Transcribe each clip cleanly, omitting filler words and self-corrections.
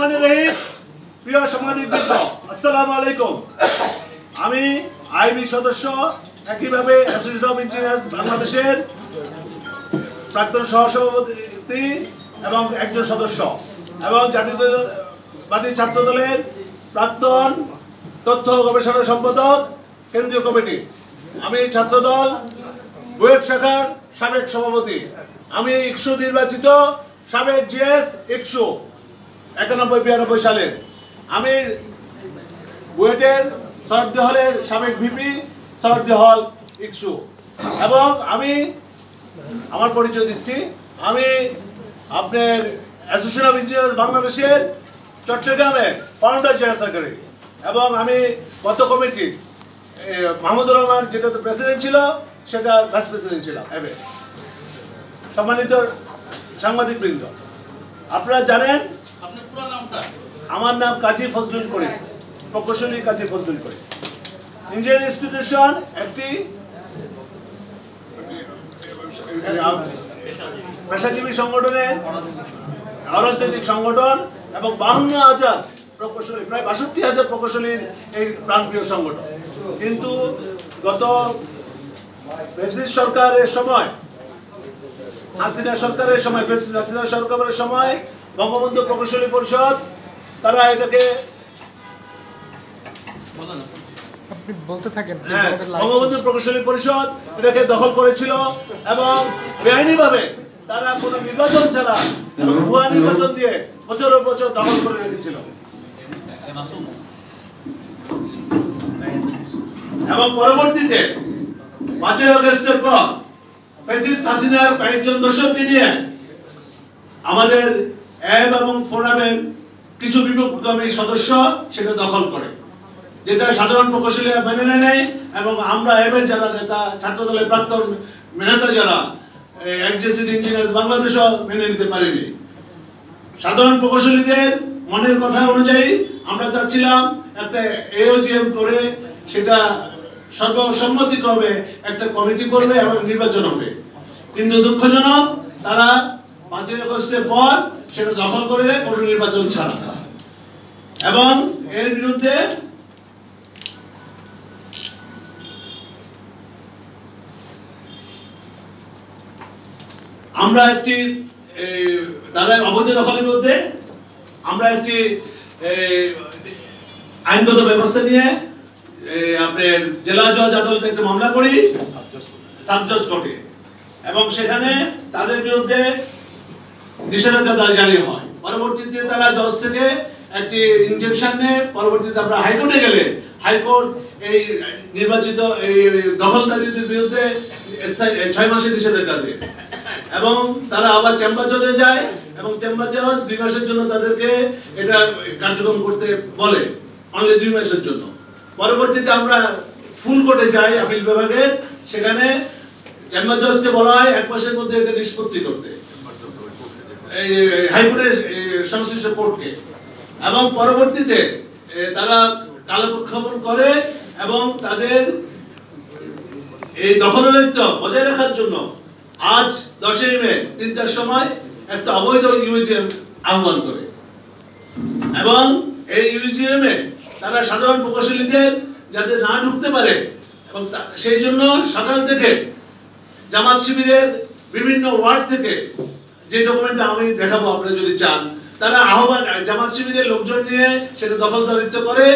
প্রিয় সাংবাদিকবৃন্দ, আসসালামু আলাইকুম। আমি আইবি সদস্য, একইভাবে অ্যাসোসিয়েশন অফ ইঞ্জিনিয়ার্স বাংলাদেশের প্রাক্তন সহসভাপতি এবং একজন সদস্য, এবং জাতীয়তাবাদী ছাত্র দলের প্রাক্তন তথ্য গবেষণা সম্পাদক, কেন্দ্রীয় কমিটি। আমি ছাত্রদল বুয়েট শাখার সাবেক সভাপতি। আমি ইকশো নির্বাচিত, সাবেক জিএস ইকশো 91-92 সালের। আমি বুয়েটের সরদি হলের সাবেক ভিপি, সরদি হল ইকশো। এবং আমি আমার পরিচয় দিচ্ছি, আমি আপনার অ্যাসোসিয়েশন অফ ইঞ্জিনিয়ার্স বাংলাদেশের চট্টগ্রামের ফাউন্ডার জেনারেল সেক্রেটারি, এবং আমি গত কমিটির মাহমুদুর রহমান যেটা প্রেসিডেন্ট ছিল, সেটা ভাইস প্রেসিডেন্ট ছিলাম। এবার সম্মানিত সাংবাদিকবৃন্দ, আপনারা জানেন আমার নাম কাজী ফজলুল করিম, প্রকৌশলী কাজী ফজলুল করিম। ইঞ্জিনিয়ারিং ইনস্টিটিউশন একটি পেশাজীবী সংগঠনের অরাজনৈতিক সংগঠন, এবং 52,000 প্রকৌশলী, প্রায় 62,000 প্রকৌশলীর এই প্রাণপ্রিয় সংগঠন। কিন্তু গত ফ্যাসিস্ট সরকারের সময়, হাসিনা সরকারের সময়, হাসিনা সরকারের সময় বঙ্গবন্ধু প্রকৌশলী পরিষদ তারা এটাকে বঙ্গবন্ধু প্রকৌশলী পরিষদ এটাকে দখল করেছিল, এবং বেআইনিভাবে তারা কোনো নির্বাচন ছাড়া এবং ভুয়া নির্বাচন দিয়ে বছরের বছর দখল করে রেখেছিল। এবং পরবর্তীতে 5 আগস্টের পর ফ্যাসিস্ট হাসিনার কয়েকজন দর্শককে নিয়ে আমাদের এব এবং ফোরামের কিছু বিপক্ষগামী সদস্য সেটা দখল করে, যেটা সাধারণ প্রকৌশলীরা মেনে নেয়, এবং আমরা এবের যারা নেতা, ছাত্র দলের প্রাক্তন নেতা যারা এক্সিস্টিং ইঞ্জিনিয়ার্স বাংলাদেশও মেনে নিতে পারেনি। সাধারণ প্রকৌশলীদের মনের কথা অনুযায়ী আমরা চাচ্ছিলাম একটা এওজিএম করে সেটা সর্বসম্মতিক্রমে একটা কমিটি করবে এবং নির্বাচন হবে। কিন্তু দুঃখজনক, তারা 5 আগস্টের পর সেটা দখল করে কোনো নির্বাচন ছাড়া, এবং এর বিরুদ্ধে আমরা একটি তাদের অবৈধ দখলের বিরুদ্ধে আমরা একটি আইনগত ব্যবস্থা নিয়ে আপনার জেলা জজ আদালতে একটা মামলা করি, সাব জজ কোর্টে, এবং সেখানে তাদের বিরুদ্ধে নিষেধাজ্ঞা জারি হয়। পরবর্তীতে তারা জজ থেকে একটি ইনজেকশন নেয়। পরবর্তীতে আমরা হাইকোর্টে গেলে হাইকোর্ট এই নির্বাচিত এই দখলদারীদের বিরুদ্ধে 6 মাসের নিষেধাজ্ঞা দেয়, এবং তারা আবার চেম্বার জজে যায়, এবং চেম্বার জজ 2 মাসের জন্য তাদেরকে এটা কার্যক্রম করতে বলে, অনলি 2 মাসের জন্য। পরবর্তীতে আমরা ফুল কোর্টে যাই, আপিল বিভাগের, সেখানে চেম্বার জজকে বলা হয় 1 মাসের মধ্যে এটা নিষ্পত্তি করতে, এই হাইকোর্টের সংশ্লিষ্ট কোর্টকে। এবং পরবর্তীতে তারা কালক্ষেপণ করে, এবং তাদের এই দখলদারিত্ব বজায় রাখার জন্য আজ 10 মে 3টার সময় একটা অবৈধ ইউজিএম আহ্বান করে, এবং এই ইউজিএমে তারা সাধারণ প্রকৌশলীদের যাতে না ঢুকতে পারে, এবং সেই জন্য সকাল থেকে জামাত শিবিরের বিভিন্ন ওয়ার্ড থেকে, যে ডকুমেন্টটা আমি দেখাবো আপনারা যদি চান, তারা আহ্বান জামাত শিবিরের লোকজন নিয়ে সেটা দখলদারিত্ব করে,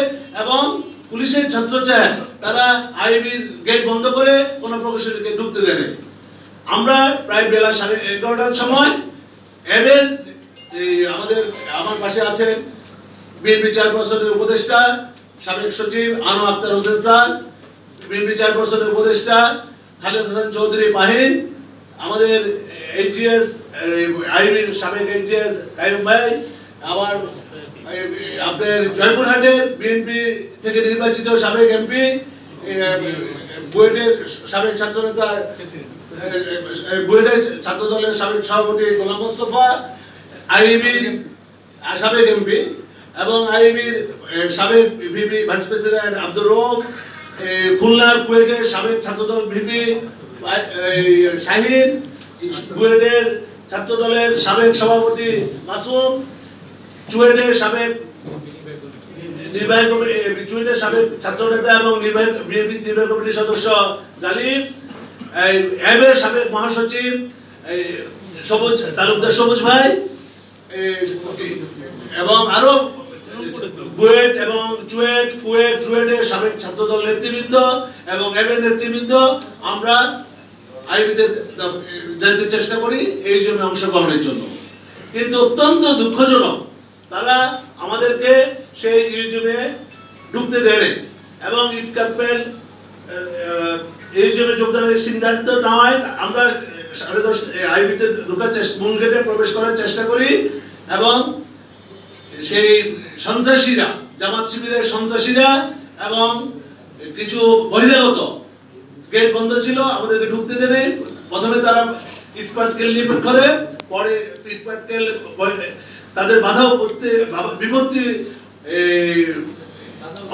এবং পুলিশের ছত্রছায়া তারা আইবির গেট বন্ধ করে কোনো প্রকৌশলীকে ঢুকতে দেয়। আমরা প্রায় বেলা 11:30টার সময় এবের আমার পাশে আছে বিএনপি চেয়ারপারসনের উপদেষ্টা সাবেক সচিব আনো আক্তার হোসেন স্যার, বিএনপি চেয়ারপারসনের উপদেষ্টা খালেদ হাসান চৌধুরী পাহিন, আমাদের এইচজিএস আইবির সাবেক এইচজিএস কাইম ভাই, আবার আপনার জয়পুরহাটের বিএনপি থেকে নির্বাচিত সাবেক এমপি, বুয়েটের সাবেক ছাত্রনেতা, বুয়েটের ছাত্র দলের সাবেক সভাপতি গোলাম মোস্তফা, আইবির সাবেক এমপি, এবং আইবির সাবেক VP vice president Abdur Rauf, খুলনার কুয়েটের সাবেক ছাত্রদল ভিপি শাহিন, বুয়েটের ছাত্র দলের সাবেক সভাপতি মাসুম, চুয়েটের সাবেক নির্বাহী চুয়েটের সাবেক ছাত্র নেতা এবং বিএনপি নির্বাহী কমিটির সদস্য গালিব, অ্যাবের সাবেক মহাসচিব সবুজ তালুকদার সবুজ ভাই, এবং আরো বুয়েট এবং চুয়েটের সাবেক ছাত্রদল নেতৃবৃন্দ এবং অ্যাবের নেতৃবৃন্দ আমরা আইবিতে যেতে চেষ্টা করি এই জন্য অংশগ্রহণের জন্য। কিন্তু অত্যন্ত দুঃখজনক তারা আমাদেরকে সেই মিউজিয়ামে ঢুকতে দেয় এবং ইট ক্যাম্পেল মিউজিয়ামে যোগদানের সিদ্ধান্ত নেওয়ায় আমরা 10:30 আইবিতে ঢোকার মূল গেটে প্রবেশ করার চেষ্টা করি এবং সেই সন্ত্রাসীরা, জামাত শিবিরের সন্ত্রাসীরা এবং কিছু বহিরাগত, গেট বন্ধ ছিল, আমাদেরকে ঢুকতে দেবে। প্রথমে তারা ইটপাটকেল নিক্ষেপ করে, পরে ইটপাটকেল তাদের বাধা বিপত্তি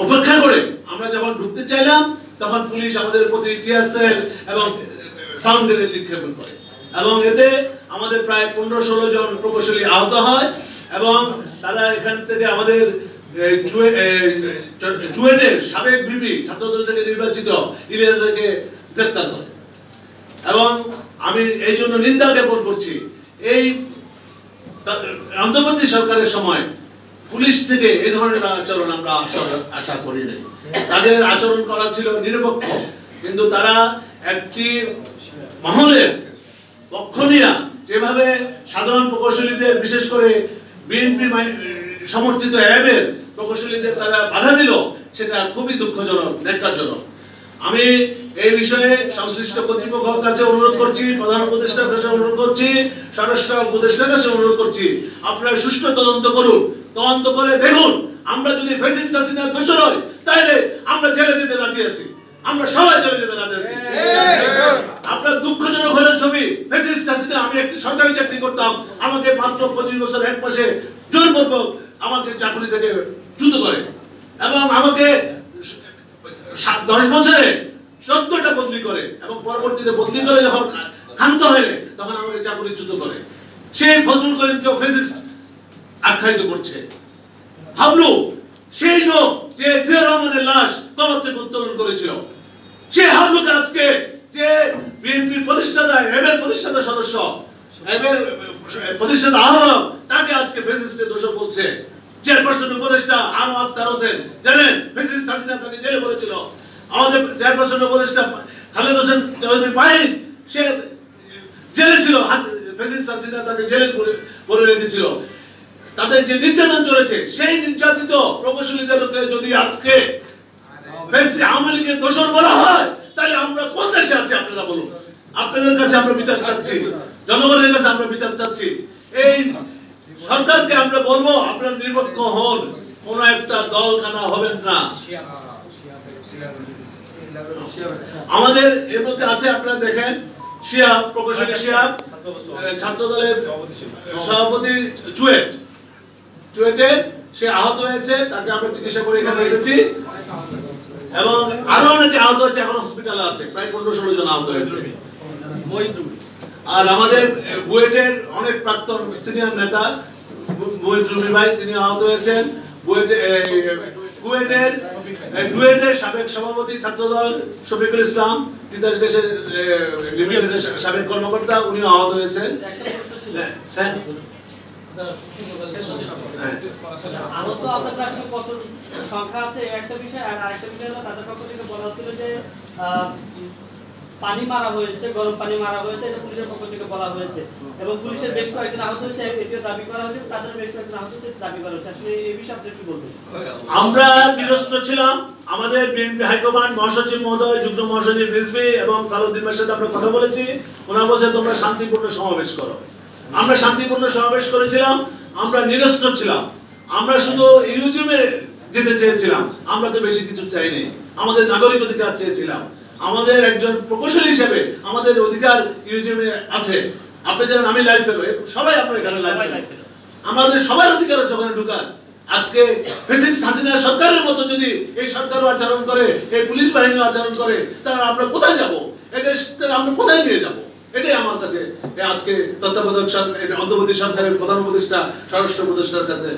অপেক্ষা করে আমরা যখন ঢুকতে চাইলাম তখন পুলিশ আমাদের প্রতি টিয়ার সেল এবং সাউন্ড গ্রেনেড নিক্ষেপ করে এবং এতে আমাদের প্রায় 15-16 জন প্রকৌশলী আহত হয় এবং তারা এখান থেকে আমাদের চুয়েটের সাবেক ভিপি ছাত্রদল থেকে নির্বাচিত ইলিয়াস ভাইকে গ্রেফতার করে। এবং আমি এই জন্য নিন্দা জ্ঞাপন করছি, এই অন্তর্বর্তী সরকারের সময় পুলিশ থেকে এই ধরনের আচরণ আমরা আশা করি নাই। তাদের আচরণ করা ছিল নিরপেক্ষ, কিন্তু তারা একটি মহলের পক্ষ নিয়ে যেভাবে সাধারণ প্রকৌশলীদের, বিশেষ করে বিএনপি সমর্থিত অ্যাবের প্রকৌশলীদের তারা বাধা দিল, সেটা খুবই দুঃখজনক, ন্যাক্কারজনক। আমি এই বিষয়ে সংশ্লিষ্ট কর্তৃপক্ষের কাছে অনুরোধ করছি, প্রধান উপদেষ্টার কাছে অনুরোধ করছি, স্বরাষ্ট্র উপদেষ্টার কাছে অনুরোধ করছি, আপনারা সুষ্ঠু তদন্ত করুন। তদন্ত করে দেখুন, আমরা যদি ফ্যাসিস্ট হাসিনার দোষর হই তাহলে আমরা জেলে যেতে রাজি আছি, আমরা সবাই জেলে যেতে রাজি আছি। আপনার দুঃখজনক হলো ছবি, ফ্যাসিস্ট হাসিনা, আমি একটি সরকারি চাকরি করতাম, আমাকে মাত্র 25 বছর 1 মাসে জোরপূর্বক আমাকে চাকরি থেকে চ্যুত করে এবং আমাকে 10 বছরে 14টা বদলি করে এবং পরবর্তীতে বদলি করে যখন ক্ষান্ত হয় তখন আমাকে চাকরিচ্যুত করে। সেই ফজলুল করিমকেও ফ্যাসিস্ট আখ্যায়িত করছে। হাবলু সেই লোক যে জিয়া রহমানের লাশ কবর থেকে উত্তোলন করেছিল, সে হাবলুকে আজকে যে বিএনপির প্রতিষ্ঠাতা, এবের প্রতিষ্ঠাতা সদস্য, এবের প্রতিষ্ঠাতা আহ্বায়ক, তাকে আজকে ফ্যাসিস্টের দোষর বলছে। চেয়ারপারসন উপদেষ্টা আনো আক্তার হোসেন জানেন ফ্যাসিস্ট হাসিনা তাকে জেলে করেছিল। আমাদের চেয়ারপারসন উপদেষ্টা খালেদ হোসেন চৌধুরী পাহিন, সে জেলে ছিল, ফ্যাসিস্ট হাসিনা তাকে জেলে করে রেখেছিল। তাদের যে নির্যাতন চলেছে, সেই নির্যাতিত প্রকৌশলীদেরকে যদি আজকে আওয়ামী লীগের দোষর বলা হয় তাহলে আমরা কোন দেশে আছি আপনারা বলুন। আপনাদের কাছে আমরা বিচার চাচ্ছি, জনগণের কাছে আমরা বিচার চাচ্ছি। এই সরকারকে আমরা বলবো, আপনারা নিরপেক্ষ হন, কোন একটা দলখানা হবেন না। আমাদের এর মধ্যে আছে, আপনারা দেখেন, শিহাব, প্রকৌশলী শিহাব, ছাত্রদলের সভাপতি চুয়েটে, সে আহত হয়েছে, তাকে আমরা চিকিৎসা করে এখানে রেখেছি এবং আরো অনেকে আহত হয়েছে, এখন হসপিটালে আছে, প্রায় 15-16 জন আহত হয়েছে। আর আমাদের বুয়েটের অনেক প্রাক্তন সিনিয়র নেতা মহিত রুমি ভাই, তিনি আহত হয়েছেন। বুয়েটের সাবেক সভাপতি ছাত্রদল শফিকুল ইসলাম, তিতাস গ্যাসের লিমিটেডের সাবেক কর্মকর্তা, উনিও আহত হয়েছেন। আহত আপনাদের আসলে কত সংখ্যা আছে একটা বিষয়, আর আরেকটা বিষয় হলো তাদের পক্ষ থেকে বলা হচ্ছিল যে পানি মারা হয়েছে, গরম পানি মারা হয়েছে, এটা পুলিশের পক্ষ থেকে বলা হয়েছে এবং পুলিশের বেশ কয়েকজন আহত হয়েছে, এটিও দাবি করা হয়েছে, তাদের বেশ কয়েকজন আহত হয়েছে দাবি করা হচ্ছে। আসলে এই বিষয়ে আপনি কি বলবেন? আমরা নিরস্ত ছিলাম, আমাদের বিএনপি হাইকমান্ড, মহাসচিব মহোদয়, যুগ্ম মহাসচিব রিজভী এবং সালাউদ্দিন ভাইয়ের সাথে আমরা কথা বলেছি। ওনারা বলছেন তোমরা শান্তিপূর্ণ সমাবেশ করো। আমরা শান্তিপূর্ণ সমাবেশ করেছিলাম, আমরা নিরস্ত ছিলাম, আমরা শুধু ইউজিএমে যেতে চেয়েছিলাম, আমরা তো বেশি কিছু চাইনি, আমাদের নাগরিক অধিকার চেয়েছিলাম। আমাদের একজন প্রকৌশলী হিসেবে আমাদের অধিকার ইউজিএমে আছে। আপনি জানেন আমি লাইভ ফেলো, সবাই আপনার এখানে লাইভ ফেলো, আমাদের সবার অধিকার আছে ওখানে ঢুকার। আজকে ফ্যাসিস্ট হাসিনা সরকারের মতো যদি এই সরকারও আচরণ করে, এই পুলিশ বাহিনীও আচরণ করে, তাহলে আমরা কোথায় যাব? এই দেশটা আমরা কোথায় নিয়ে যাব? এটাই আমার কাছে আজকে তত্ত্বাবধায়ক সরকার, অন্তর্বর্তী সরকারের প্রধান উপদেষ্টা, স্বরাষ্ট্র উপদেষ্টার কাছে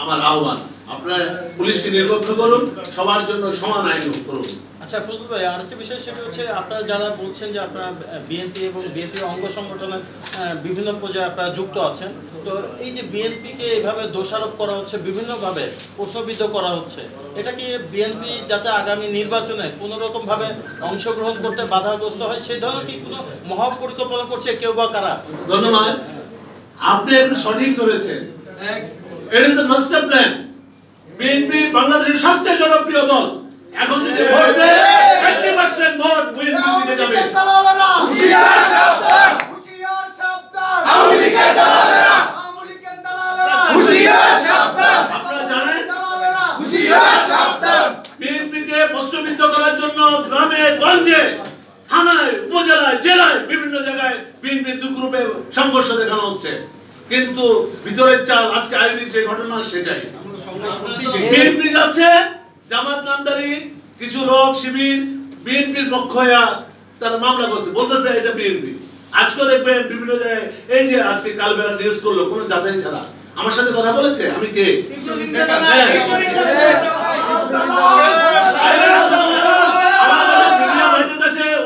আমার আহ্বান, আপনারা পুলিশকে নিরপেক্ষ করুন, সবার জন্য সমান আইন করুন। আচ্ছা ফজল ভাই, আরেকটা বিষয় সেটা হচ্ছে আপনারা যারা বলছেন যে আপনারা বিএনপি এবং বিএনপির অঙ্গ সংগঠনের বিভিন্ন পর্যায়ে আপনারা যুক্ত আছেন, তো এই যে বিএনপিকে এইভাবে দোষারোপ করা হচ্ছে, বিভিন্নভাবে প্রশ্নবিদ্ধ করা হচ্ছে, এটা কি বিএনপি যাতে আগামী নির্বাচনে কোনো রকম ভাবে অংশগ্রহণ করতে বাধাগ্রস্ত হয় সেই ধরনের কি কোনো মহাপরিকল্পনা করছে কেউ বা কারা? ধন্যবাদ, আপনি একটু সঠিক ধরেছেন। It is a master plan. BNP বাংলাদেশের সবচেয়ে জনপ্রিয় দল। এখন যদি ভোট দেয় 80% ভোট বিএনপি দিকে যাবে। হুশিয়ার সাবধান, হুশিয়ার সাবধান, আওয়ামী লীগের দালালেরা, আওয়ামী লীগের দালালেরা, হুশিয়ার সাবধান, আপনারা জানেন দালালেরা, হুশিয়ার সাবধান। বিএনপি কে প্রশ্নবিদ্ধ করার জন্য গ্রামে গঞ্জে, থানায়, উপজেলায়, জেলায় বিভিন্ন জায়গায় বিএনপি দুই গ্রুপে সংঘর্ষ দেখানো হচ্ছে, কিন্তু ভিতরের চাল আজকে আইবির যে ঘটনা সেটাই। বিএনপি যাচ্ছে, জামাত নামদারি কিছু লোক শিবির বিএনপির পক্ষ হয়ে তারা মামলা করছে, বলতেছে এটা বিএনপি। আজকে দেখবেন বিভিন্ন জায়গায়, এই যে আজকে কালবেলা নিউজ করলো কোনো যাচাই ছাড়া, আমার সাথে কথা বলেছে আমি কে,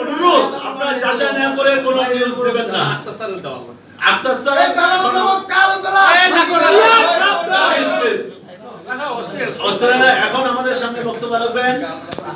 অনুরোধ আপনারা যাচাই না করে কোনো নিউজ দেবেন না। আক্তার স্যার এখন আমাদের সামনে বক্তব্য রাখবেন